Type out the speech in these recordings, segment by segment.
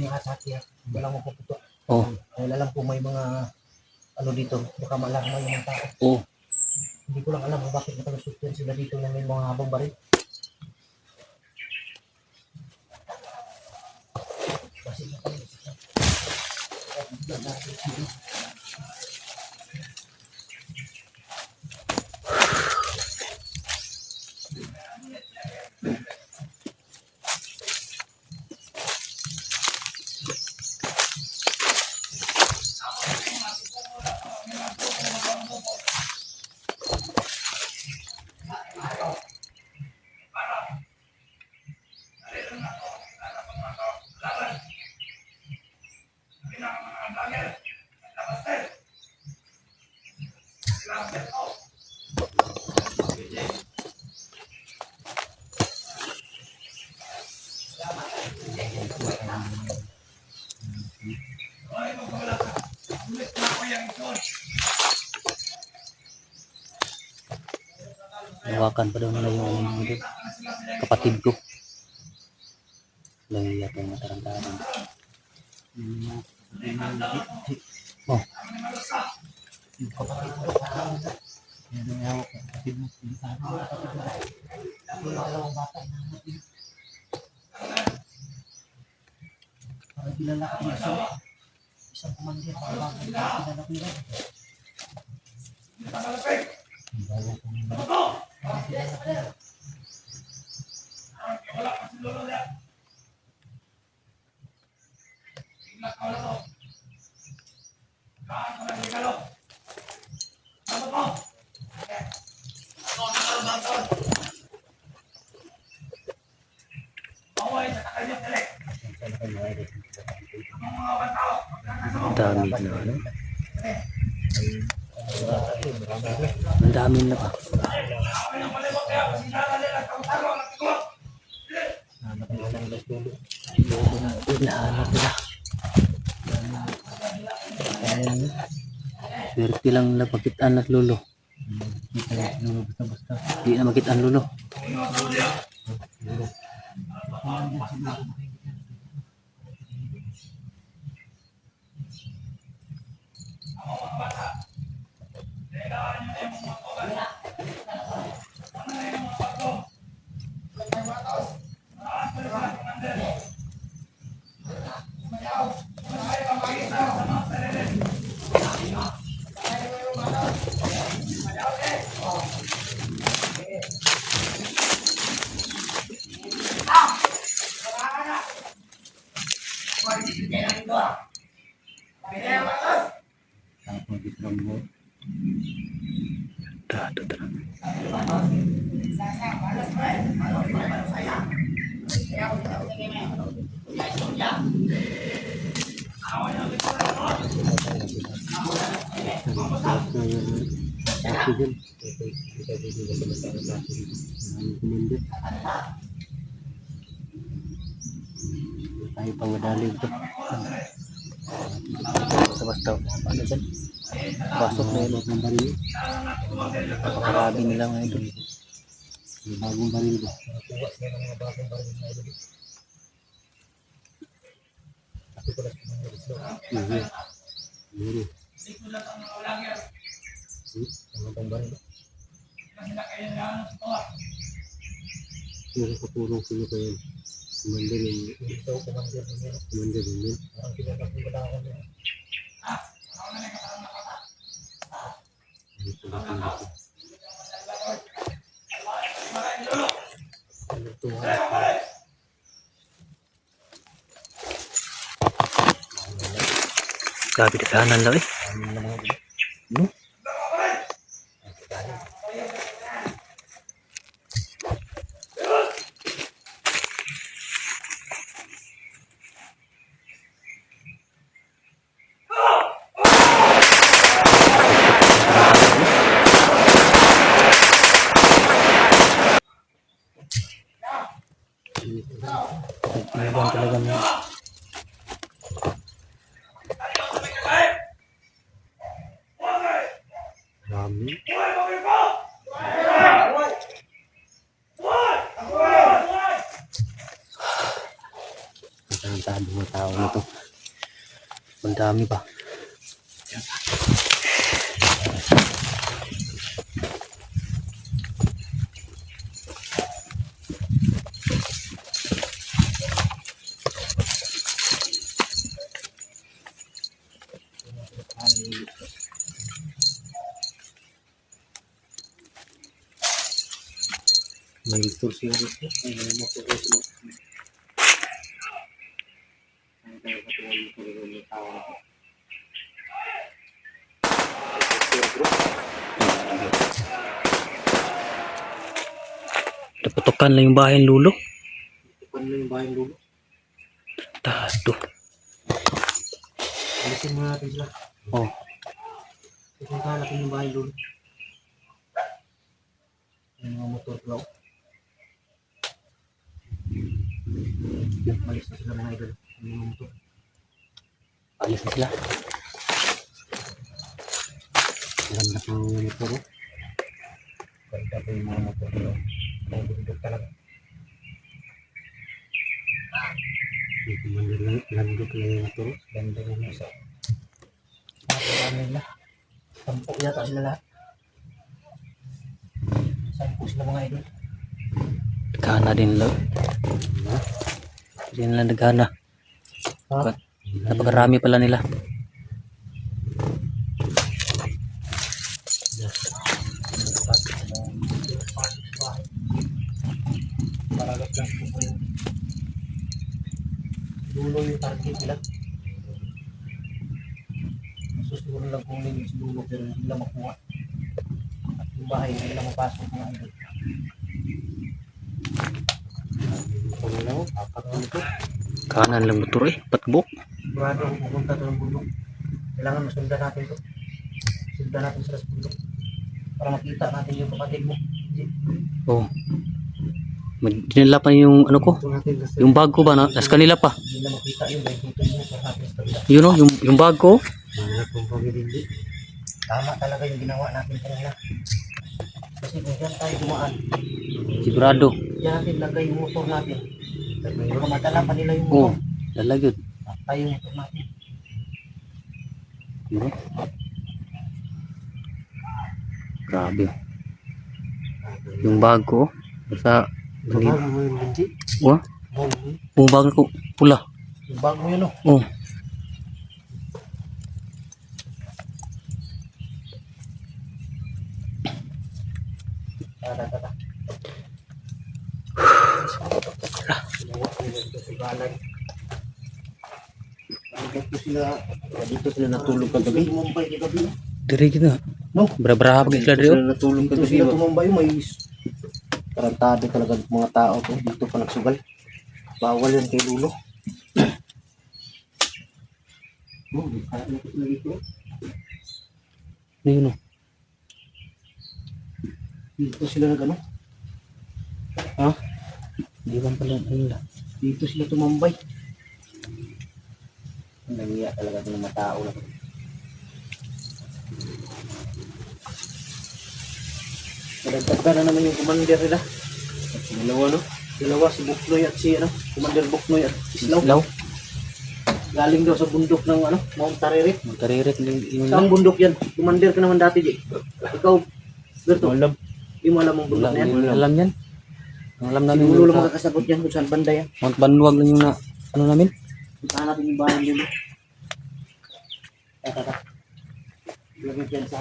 pinakasakya. Wala mo puputo. Oh. Dahil alam ko may mga ano dito, baka maalarma yung mga tao. Oh. Hindi ko lang alam kung bakit nakalusukyan sila dito na may mga habang baril. Kasi Hawakan pa daw nila yung kapatid ko. Lahiya ko yung tarang-tarang. Oh. parang kilala ko isang kumandir, parang kilala ko nila. Dami na ano. Ang dami na pa. Hinahanap nila. Swerte lang na pakitaan at lolo. Hindi na makitaan lolo. Tayo pang madali ito. Basta ano dyan? Pasok na yun ng baril. Napakarami nila ngayon doon. May bagong baril ba? Nakuha sila ng mga bagong baril na ilo. Ako pala sa mga islo. Ang bagong baril. Nakakapurong sila kayo. Commander yung... Ito, commander niya. Commander yun. Parang pinagkakulaan niya. Grabe daganan daw eh. No? Talagang talagang dami. Tarantado mga tao na to. Ang dami pa. May tursi nga gusto. Ay, may motor ko sila. Ay, tayo katulad mo kung may tao na to. Naputukan lang yung bahay ng lulo. Naputukan lang yung bahay ng lulo. Tado. Alisin mo natin sila. Oo. Pupuntahan natin yung bahay ng lulo. Yung mga motor ko. Malis na sila mga idol. Yung mga motor. Alis na sila. Ganda po yung motor. Ganda po yung mga motor ko. Ang bundok talaga. Dito man landok na yung motor. Ganda nga nasa. Marami nila. 10 yata sila lahat. 10 sila mga idol. Nagana din lang. Hindi nila nagana. Napakarami pala nila. Paragat lang po yung dulo yung target nila. Susunod lang kung yung dulo pero hindi nila makuha. At yung bahay hindi nila mapasok mga idol. Kanan lang motor patbok. Sigurado kung pupunta ito ng bundok. Kailangan masundan natin ito. Sundan natin sila sa bundok. Para makita natin yung kapatid mo. Oo. Dinala pa yung ano ko. Yung bag ko ba na? Nas kanila pa. Hindi na makita yun. Yun o, yung bag ko. Tama talaga yung ginawa natin kanila. Kasi kung dyan tayo dumaan. Sigurado. Diyan natin lagay yung motor natin. Baka madala pa nila yung motor. Oo, lalagyan. Tayo yung motor natin. Diba? Grabe. Yung bag ko. Basta. Bag mo yung binti? Wah? Yung bag ko. Pula. Yung bag mo yun o? Oo. Tara. Dito sila natulog kagabi. Diri kita. No? Bra-bra pag sila dito. Natulog kagabi. Dito sila tumambay. May tarantado talaga mga tao to. Dito pa nagsugal. Bawal yan kay Lulo. Ano yun o? Dito sila nag-ano? Ha? Di ba pala nila? Dito sila tumambay. Ang nangiya talaga ng mga tao lang. Nadagdaga na naman yung commander nila. Dalawa no? Dalawa si Buknoy at si ano? Commander Buknoy at Islaw. Galing daw sa bundok ng ano? Mount Taririt. Mount Taririt yung saan bundok yan? Commander ka naman dati di. Ikaw, Berto. Hindi mo alam ang bundok na yan? Alam yan. Alam namin. Siguro lang makakasagot yan kung saan banda yan. Mount Banwag lang yung na, ano namin? Puntahan natin yung bahay nila. Tata. Lagay dyan sa...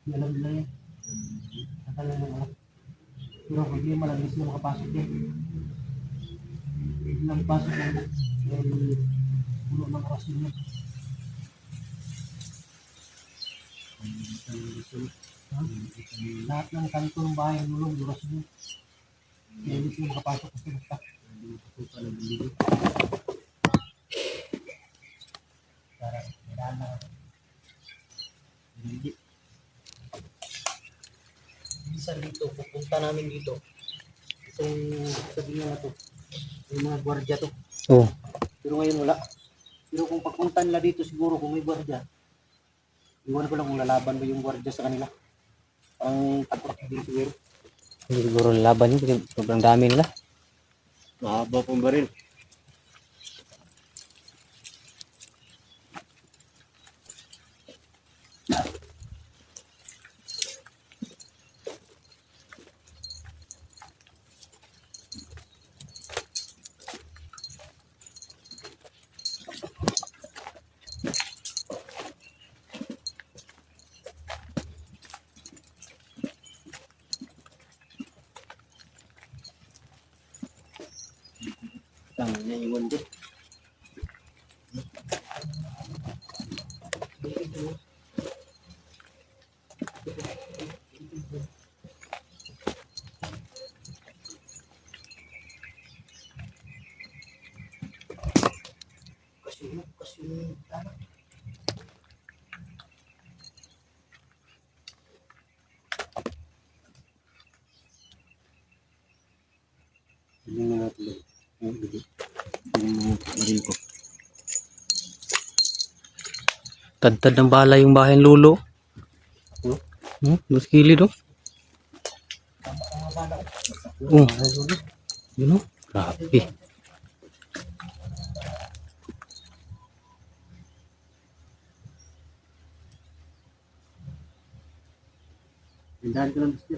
Alam nila yan. Akala lang alam. Pero hindi malagis na makapasok yan. Hindi lang pasok yan. Dahil puno ng rason yan. Lahat ng kanto ng bahay ng lulong, rason yan. Hindi sila makapasok kasi basta. Ito pala bili. Para dana. Bili. Minsan dito, Pupunta namin dito. Itong sabihin na to. Yung mga gwardiya to. Oh, Pero ngayon wala. Pero kung pagpunta nila dito siguro kung may gwardiya, iwan ko lang kung lalaban ba yung gwardiya sa kanila. Ang takot din siguro. hindi siguro laban yun kasi sobrang dami nila. Mahaba pong baril. Tangin na iwan din. kasi ano, Hindi na natin. Hindi na baril ko. Tad-tad ng bala yung bahay ng lulo. Hmm? 2 kilid oh. mga bala Oh. Yun oh. Grabe. Tindahan ko lang gusto.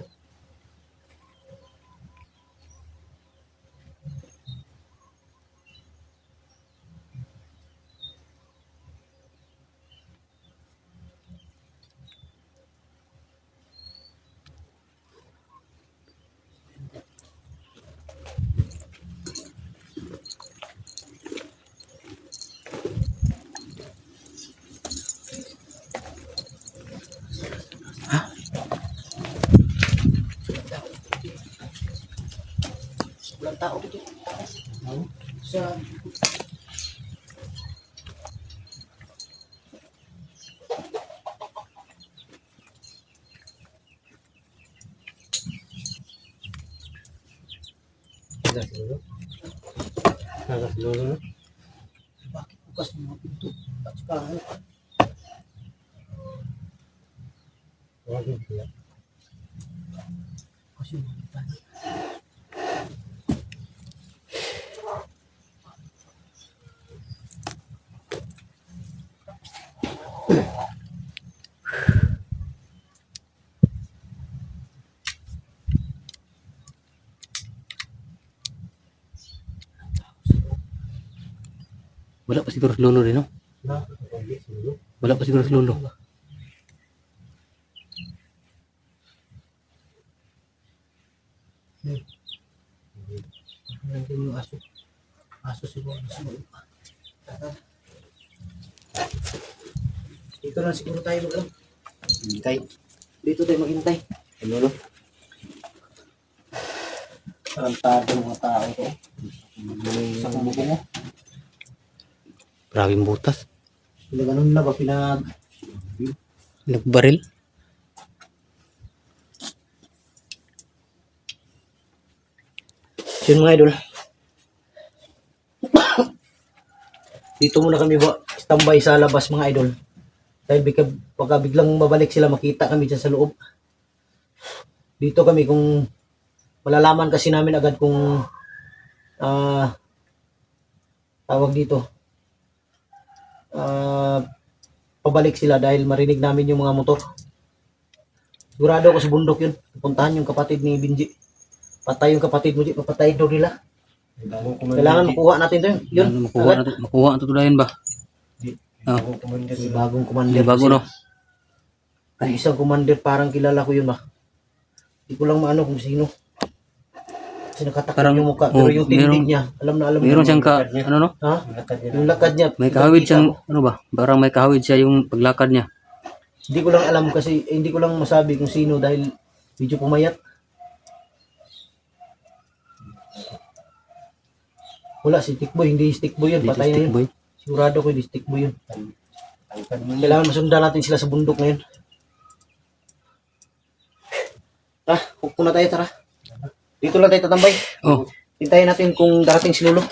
walang tao dito. Sa Nagas lulo. Nagas lulo no? bakit bukas yung mga pinto at saka ano, Tawagin sila. kasi yung mga bala. Wala pa siguro si lolo rin oh. Na, tawagin lulo. Wala pa siguro si lolo. Nandun yung aso. Aso siguro sa loob. Dito lang siguro tayo mag Hintay. dito tayo maghintay. Lulo. Tarantado ng mga tao to. Sa kumukungo. Maraming butas. Ganun na ba pinag Nagbaril. So yun mga idol. Dito muna kami standby sa labas mga idol. Dahil pagka biglang mabalik sila makita kami dyan sa loob. Dito kami kung malalaman kasi namin agad kung tawag dito. Pabalik sila dahil marinig namin yung mga motor. Sigurado ako sa bundok yun. Pupuntahan yung kapatid ni Binji. Patay yung kapatid mo, papatay daw nila. Kailangan makuha natin to yun. Ano, makuha na tutudayan ba? Bagong commander Si sila. bagong Hindi commander. bago no. Yung isang commander parang kilala ko yun ba. Hindi ko lang maano kung sino. Kasi nakatakot Parang, yung mukha. oh, Pero yung tindig meron- niya, alam na alam Mayroon na. siyang ano no? Ha? Lakad niya. Yung lakad niya. May kahawid kita siyang ko. ano ba? Parang may kahawid siya yung paglakad niya. Hindi ko lang alam kasi hindi ko lang masabi kung sino dahil medyo pumayat. Wala, si Tikboy. Hindi si Tikboy yun. Dito Patay na stick yun. boy. Sigurado ko hindi si Tikboy yun. Kailangan masundan natin sila sa bundok ngayon. Tara, upo na tayo, tara. Dito lang tayo tatambay. Oh, Hintayin natin kung darating si Lolo.